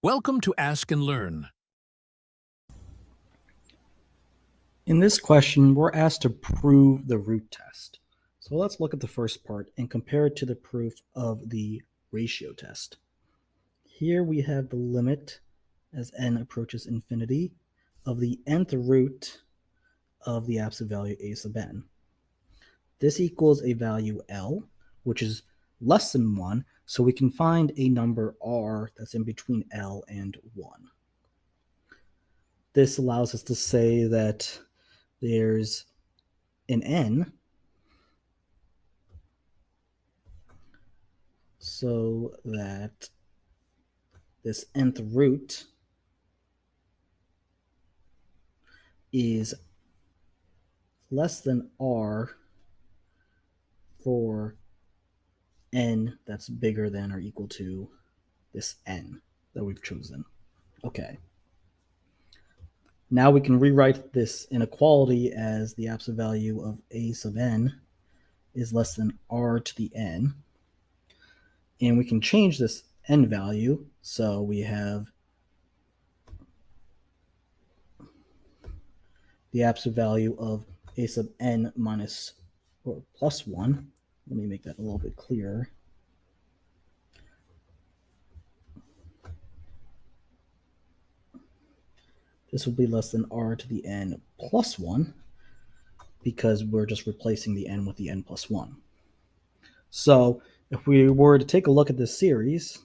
Welcome to Ask and Learn. In this question, we're asked to prove the root test. So let's look at the first part and compare it to the proof of the ratio test. Here we have the limit as n approaches infinity of the nth root of the absolute value a sub n. This equals a value L, which is less than 1, so we can find a number r that's in between L and 1. This allows us to say that there's an n, so that this nth root is less than r for n that's bigger than or equal to this n that we've chosen. Okay. Now we can rewrite this inequality as the absolute value of a sub n is less than r to the n. And we can change this n value. So we have the absolute value of a sub n minus or plus 1. Let me make that a little bit clearer. This will be less than r to the n plus 1 because we're just replacing the n with the n plus 1. So if we were to take a look at this series,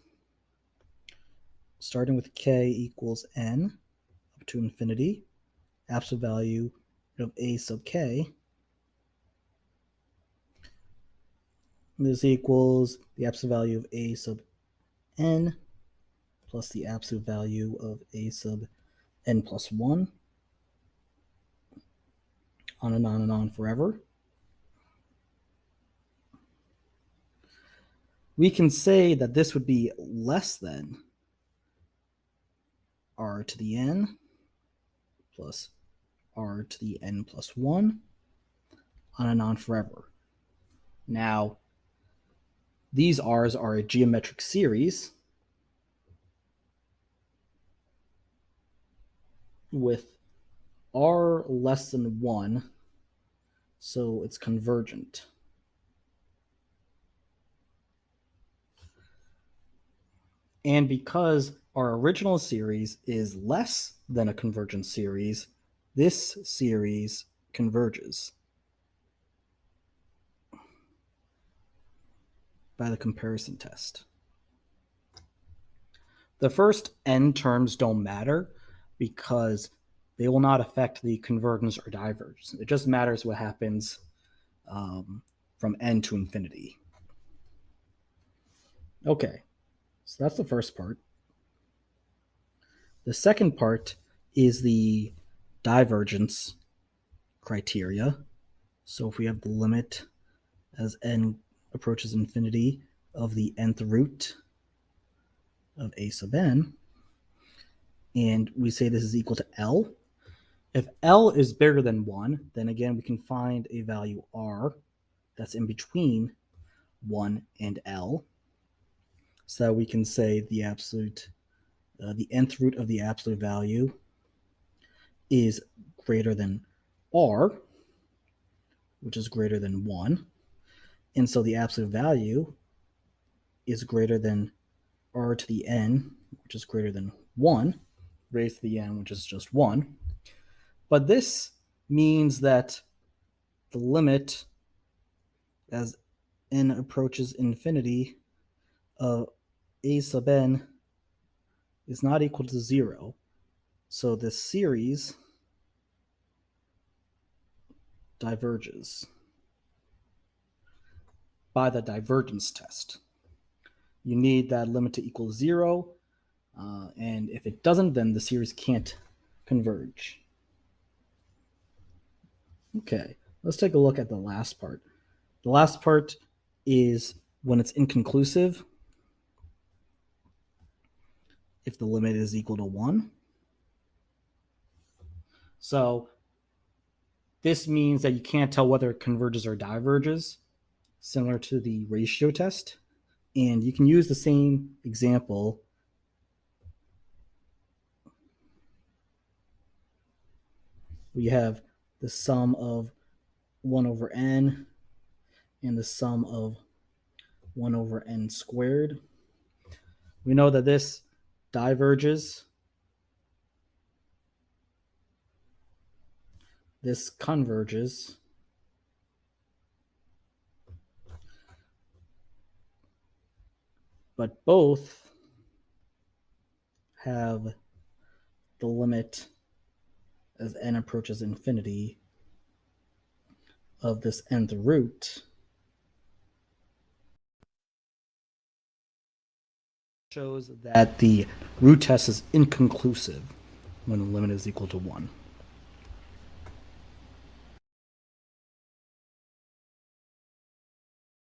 starting with k equals n up to infinity, absolute value of a sub k, this equals the absolute value of a sub n plus the absolute value of a sub n plus 1, on and on forever. We can say that this would be less than r to the n plus r to the n plus 1, on and on forever. Now, these r's are a geometric series with r less than 1, so it's convergent. And because our original series is less than a convergent series, this series converges by the comparison test. The first n terms don't matter because they will not affect the convergence or divergence. It just matters what happens from n to infinity. Okay, so that's the first part. The second part is the divergence criteria. So if we have the limit as n approaches infinity of the nth root of a sub n, and we say this is equal to L. If L is bigger than 1, then again we can find a value r that's in between 1 and L. So we can say the nth root of the absolute value is greater than r, which is greater than 1. And so the absolute value is greater than r to the n, which is greater than 1, raised to the n, which is just 1. But this means that the limit as n approaches infinity of a sub n is not equal to 0. So this series diverges by the divergence test. You need that limit to equal 0, and if it doesn't, then the series can't converge. Okay, let's take a look at the last part. The last part is when it's inconclusive, if the limit is equal to 1. So this means that you can't tell whether it converges or diverges, similar to the ratio test. And you can use the same example we have the sum of 1 over n and the sum of 1 over n squared. We know that this diverges, this converges, but both have the limit as n approaches infinity of this nth root shows that the root test is inconclusive when the limit is equal to 1.